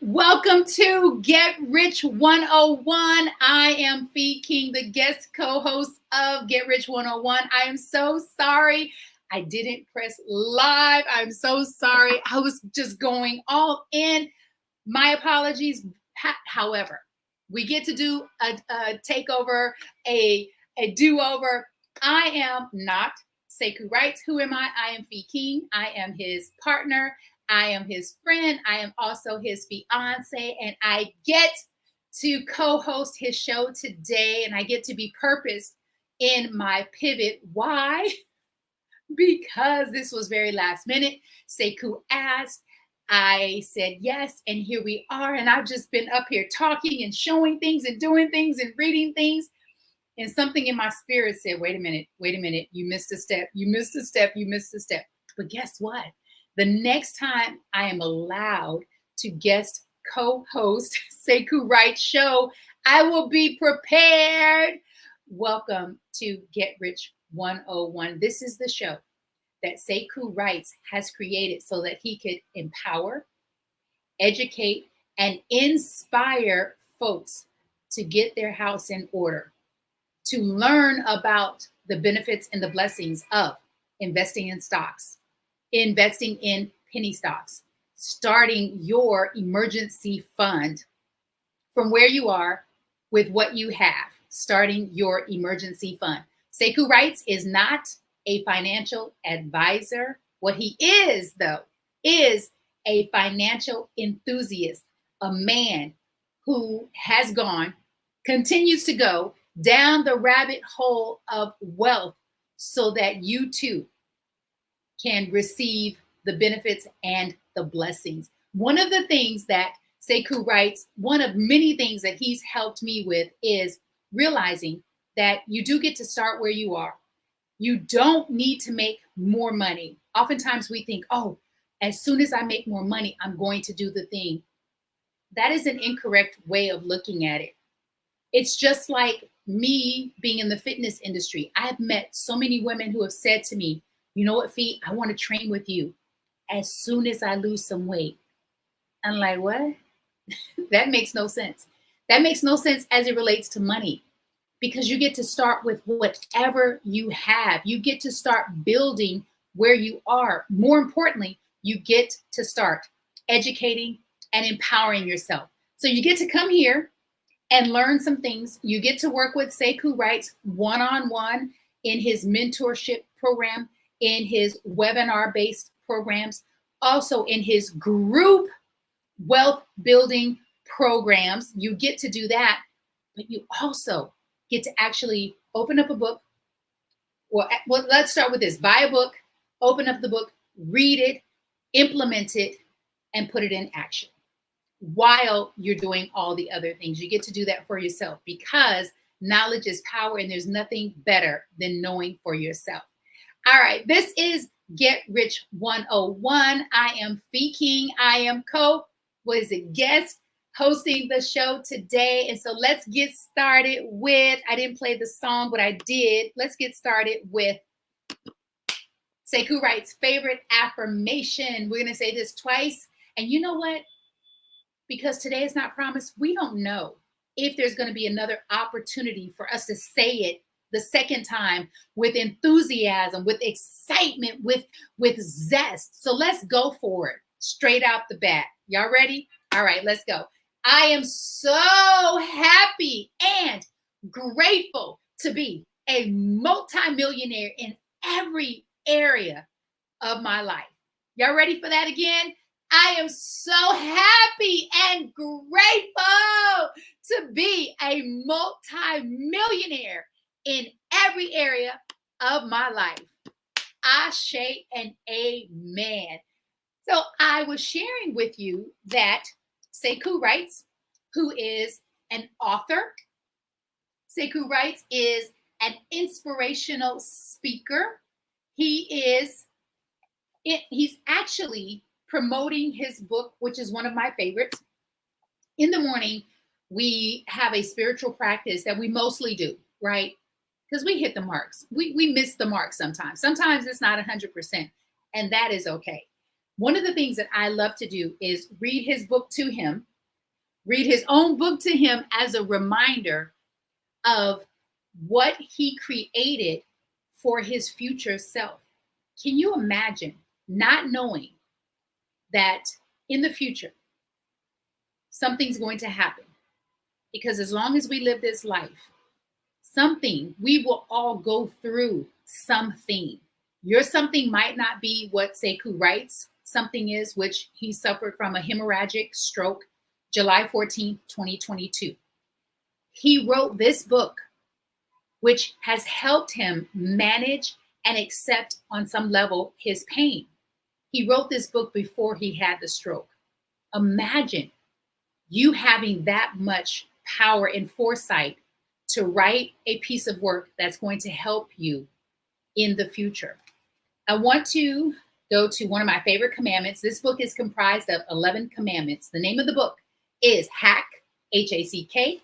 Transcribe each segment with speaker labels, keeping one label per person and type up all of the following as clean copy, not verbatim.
Speaker 1: Welcome to Get Rich 101. I am Fee King, the guest co-host of Get Rich 101. I am so sorry I didn't press live. I'm so sorry. I was just going all in. My apologies. However, we get to do a takeover, a do-over. I am not Sekou Wrights. Who am I? I am Fee King. I am his partner. I am his friend. I am also his fiance, and I get to co-host his show today, and I get to be purposed in my pivot. Why? Because this was very last minute. Sekou asked. I said yes, and here we are. And I've just been up here talking and showing things and doing things and reading things. And something in my spirit said, wait a minute, you missed a step, you missed a step, you missed a step. But guess what? The next time I am allowed to guest co-host Sekou Wright's show, I will be prepared. Welcome to Get Rich 101. This is the show that Sekou Wrights has created so that he could empower, educate, and inspire folks to get their house in order, to learn about the benefits and the blessings of investing in stocks, investing in penny stocks, starting your emergency fund from where you are with what you have, starting your emergency fund. Sekou Wrights is not a financial advisor. What he is, though, is a financial enthusiast, a man who has gone, continues to go down the rabbit hole of wealth so that you too can receive the benefits and the blessings. One of the things that Sekou Wrights, one of many things that he's helped me with is realizing that you do get to start where you are. You don't need to make more money. Oftentimes we think, oh, as soon as I make more money, I'm going to do the thing. That is an incorrect way of looking at it. It's just like me being in the fitness industry. I have met so many women who have said to me, you know what, Fee, I want to train with you as soon as I lose some weight. I'm like, what? That makes no sense. That makes no sense as it relates to money, because you get to start with whatever you have. You get to start building where you are. More importantly, you get to start educating and empowering yourself. So you get to come here and learn some things. You get to work with Sekou Wrights one-on-one in his mentorship program, in his webinar-based programs, also in his group wealth building programs. You get to do that, but you also get to actually open up a book. Well, let's start with this. Buy a book, open up the book, read it, implement it, and put it in action while you're doing all the other things. You get to do that for yourself, because knowledge is power, and there's nothing better than knowing for yourself. All right, this is Get Rich 101. I am Fee King. I am guest hosting the show today. And so let's get started with, I didn't play the song, but I did. Let's get started with Sekou Wright's favorite affirmation. We're going to say this twice. And you know what? Because today is not promised, we don't know if there's going to be another opportunity for us to say it the second time with enthusiasm, with excitement, with zest. So let's go for it straight out the bat. Y'all ready? All right, let's go. I am so happy and grateful to be a multimillionaire in every area of my life. Y'all ready for that again? I am so happy and grateful to be a multimillionaire in every area of my life. Ashe and amen. So I was sharing with you that Sekou Wrights, who is an author, Sekou Wrights is an inspirational speaker. He's actually promoting his book, which is one of my favorites. In the morning, we have a spiritual practice that we mostly do, right? Because we hit the marks. We miss the mark sometimes. Sometimes it's not 100%, and that is okay. One of the things that I love to do is read his book to him, read his own book to him as a reminder of what he created for his future self. Can you imagine not knowing that in the future something's going to happen? Because as long as we live this life, we will all go through something. Your something might not be what Sekou writes something is, which he suffered from a hemorrhagic stroke July 14th, 2022. He wrote this book, which has helped him manage and accept on some level his pain. He wrote this book before he had the stroke. Imagine you having that much power and foresight to write a piece of work that's going to help you in the future. I want to go to one of my favorite commandments. This book is comprised of 11 commandments. The name of the book is Hack, H-A-C-K,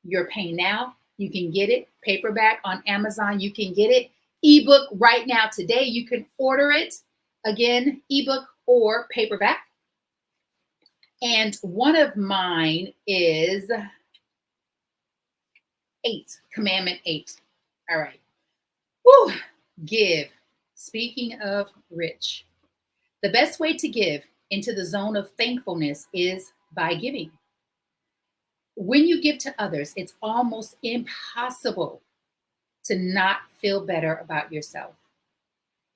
Speaker 1: Your Pain Now. You can get it paperback on Amazon. You can get it ebook right now today. You can order it, again, ebook or paperback. And one of mine is 8, Commandment 8. All right. Woo. Give. Speaking of rich, the best way to give into the zone of thankfulness is by giving. When you give to others, it's almost impossible to not feel better about yourself.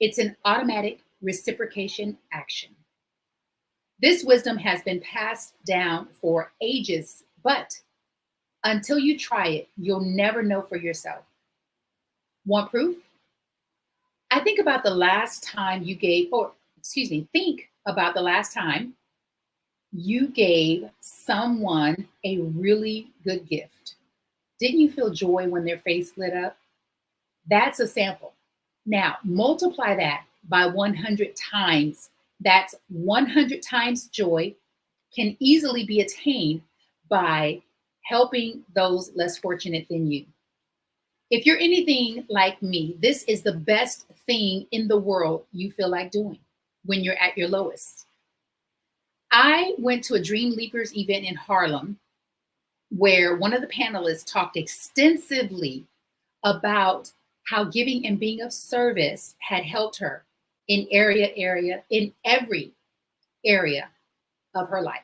Speaker 1: It's an automatic reciprocation action. This wisdom has been passed down for ages, but until you try it, you'll never know for yourself. Want proof? Think about the last time you gave someone a really good gift. Didn't you feel joy when their face lit up? That's a sample. Now, multiply that by 100 times. That's 100 times joy can easily be attained by helping those less fortunate than you. If you're anything like me, this is the best thing in the world you feel like doing when you're at your lowest. I went to a Dream Leapers event in Harlem where one of the panelists talked extensively about how giving and being of service had helped her in every area of her life.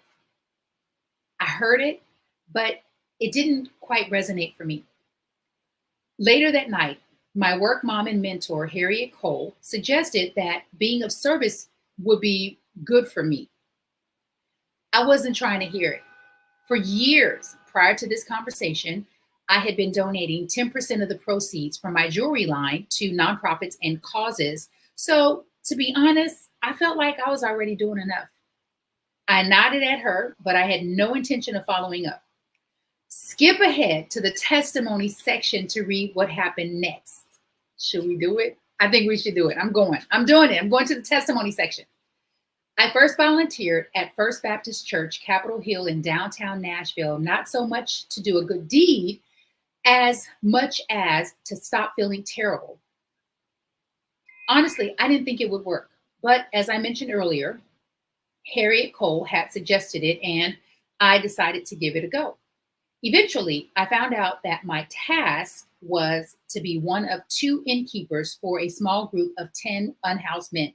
Speaker 1: I heard it, but it didn't quite resonate for me. Later that night, my work mom and mentor, Harriet Cole, suggested that being of service would be good for me. I wasn't trying to hear it. For years prior to this conversation, I had been donating 10% of the proceeds from my jewelry line to nonprofits and causes. So to be honest, I felt like I was already doing enough. I nodded at her, but I had no intention of following up. Skip ahead to the testimony section to read what happened next. Should we do it? I think we should do it. I'm doing it. I'm going to the testimony section. I first volunteered at First Baptist Church, Capitol Hill in downtown Nashville, not so much to do a good deed as much as to stop feeling terrible. Honestly, I didn't think it would work. But as I mentioned earlier, Harriet Cole had suggested it, and I decided to give it a go. Eventually, I found out that my task was to be one of 2 innkeepers for a small group of 10 unhoused men.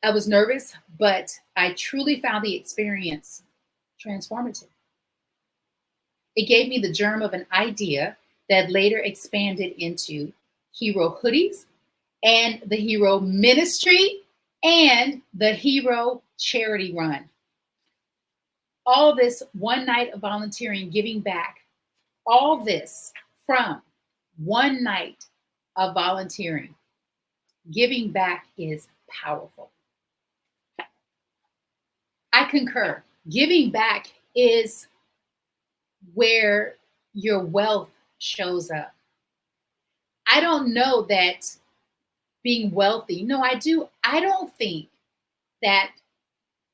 Speaker 1: I was nervous, but I truly found the experience transformative. It gave me the germ of an idea that later expanded into Hero Hoodies and the Hero Ministry and the Hero Charity Run. All this one night of volunteering, giving back, all this from one night of volunteering. Giving back is powerful. I concur. Giving back is where your wealth shows up. I don't know that being wealthy, no, I do. I don't think that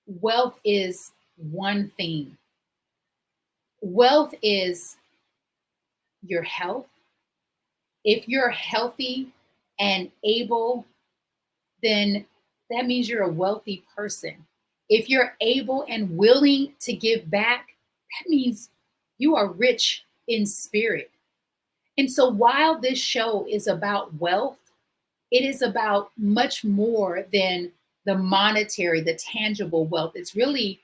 Speaker 1: wealth is one thing. Wealth is your health. If you're healthy and able, then that means you're a wealthy person. If you're able and willing to give back, that means you are rich in spirit. And so while this show is about wealth, it is about much more than the monetary, the tangible wealth. It's really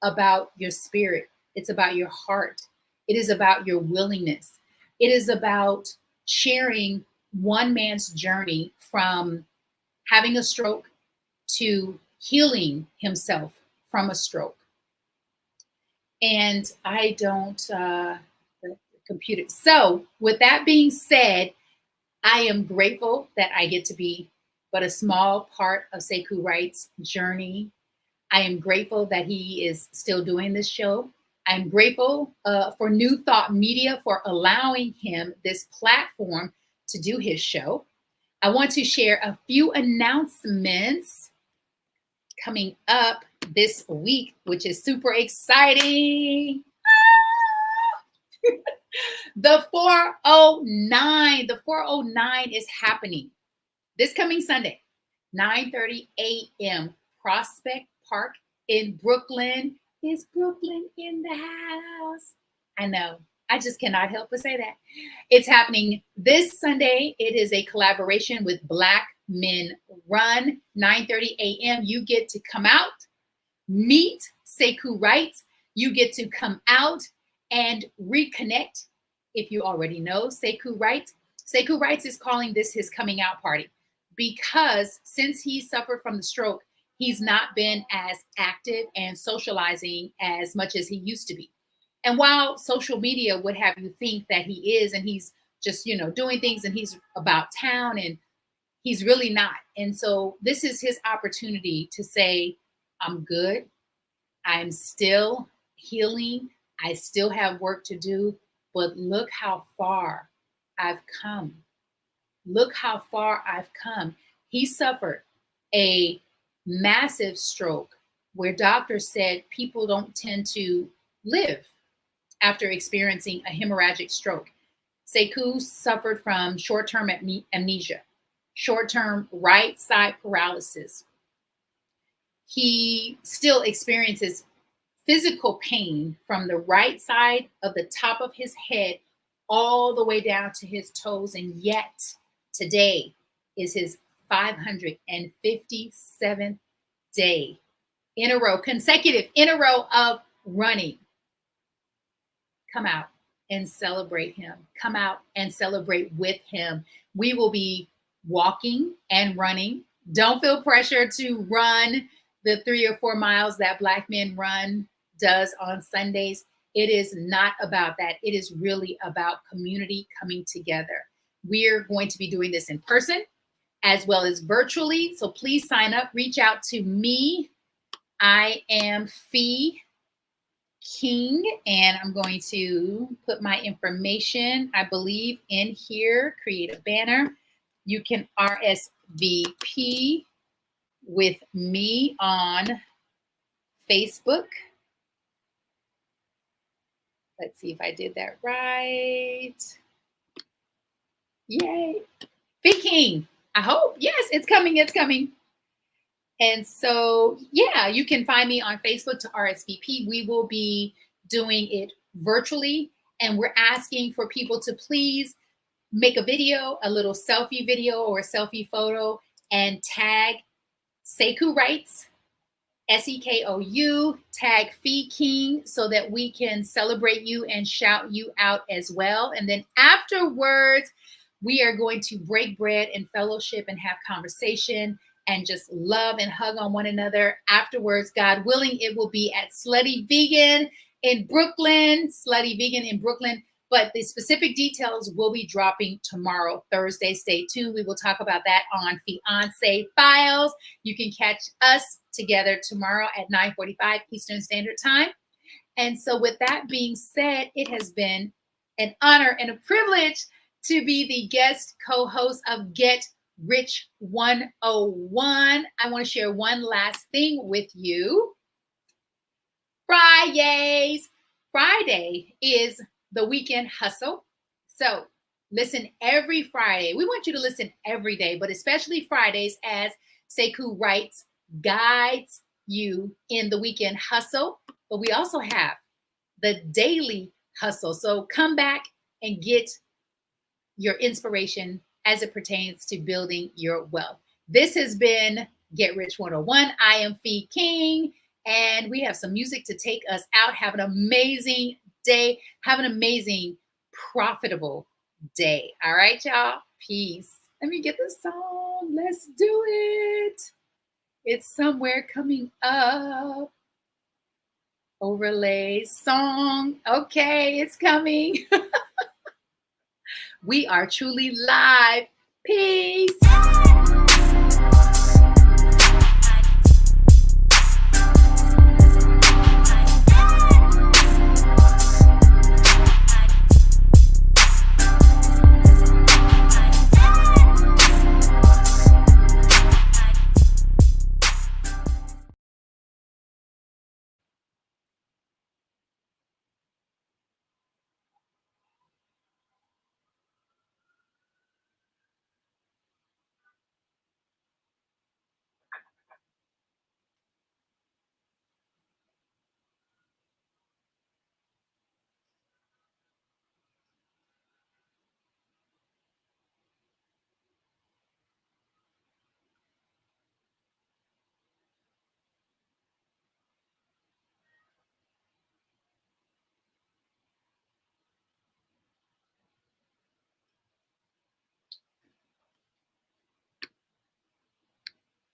Speaker 1: about your spirit, it's about your heart, it is about your willingness, it is about sharing one man's journey from having a stroke to healing himself from a stroke. And I don't, the computer. So, with that being said, I am grateful that I get to be but a small part of Sekou Wright's journey. I am grateful that he is still doing this show. I'm grateful for New Thought Media for allowing him this platform to do his show. I want to share a few announcements coming up this week, which is super exciting. The 409 is happening this coming Sunday, 9:30 a.m. Prospect Park in Brooklyn. Is Brooklyn in the house? I know. I just cannot help but say that. It's happening this Sunday. It is a collaboration with Black Men Run, 9:30 a.m. You get to come out, meet Sekou Wright. You get to come out and reconnect. If you already know Sekou Wright, Sekou Wright is calling this his coming out party because since he suffered from the stroke, he's not been as active and socializing as much as he used to be. And while social media would have you think that he is, and he's just, doing things and he's about town, and he's really not. And so this is his opportunity to say, I'm good. I'm still healing. I still have work to do, but look how far I've come. Look how far I've come. He suffered a massive stroke where doctors said people don't tend to live after experiencing a hemorrhagic stroke. Sekou suffered from short-term amnesia, short-term right side paralysis. He still experiences physical pain from the right side of the top of his head all the way down to his toes. And yet today is his 557th day in a row, consecutive in a row of running. Come out and celebrate him. Come out and celebrate with him. We will be walking and running. Don't feel pressure to run the 3 or 4 miles that Black Men Run does on Sundays. It is not about that. It is really about community coming together. We're going to be doing this in person as well as virtually. So please sign up, reach out to me. I am Fee King, and I'm going to put my information, I believe, in here, create a banner. You can RSVP with me on Facebook. Let's see if I did that right. Yay. Fee King. I hope. Yes, it's coming. It's coming. And so, yeah, you can find me on Facebook to RSVP. We will be doing it virtually, and we're asking for people to please make a video, a little selfie video or a selfie photo, and tag Sekou Wrights, Sekou, tag Fee King, so that we can celebrate you and shout you out as well. And then afterwards, we are going to break bread and fellowship and have conversation and just love and hug on one another. Afterwards, God willing, it will be at Slutty Vegan in Brooklyn, But the specific details will be dropping tomorrow, Thursday. Stay tuned. We will talk about that on Fiancé Files. You can catch us together tomorrow at 9:45 Eastern Standard Time. And so with that being said, it has been an honor and a privilege to be the guest co-host of Get Rich 101. I want to share one last thing with you. Friday is the weekend hustle. So listen every Friday. We want you to listen every day, but especially Fridays, as Sekou writes, guides you in the weekend hustle, but we also have the daily hustle. So come back and get your inspiration as it pertains to building your wealth. This has been Get Rich 101. I am Fee King, and we have some music to take us out. Have an amazing day. Have an amazing, profitable day. All right, y'all. Peace. Let me get the song. Let's do it. It's somewhere coming up. Overlay song. Okay, it's coming. We are truly live. Peace.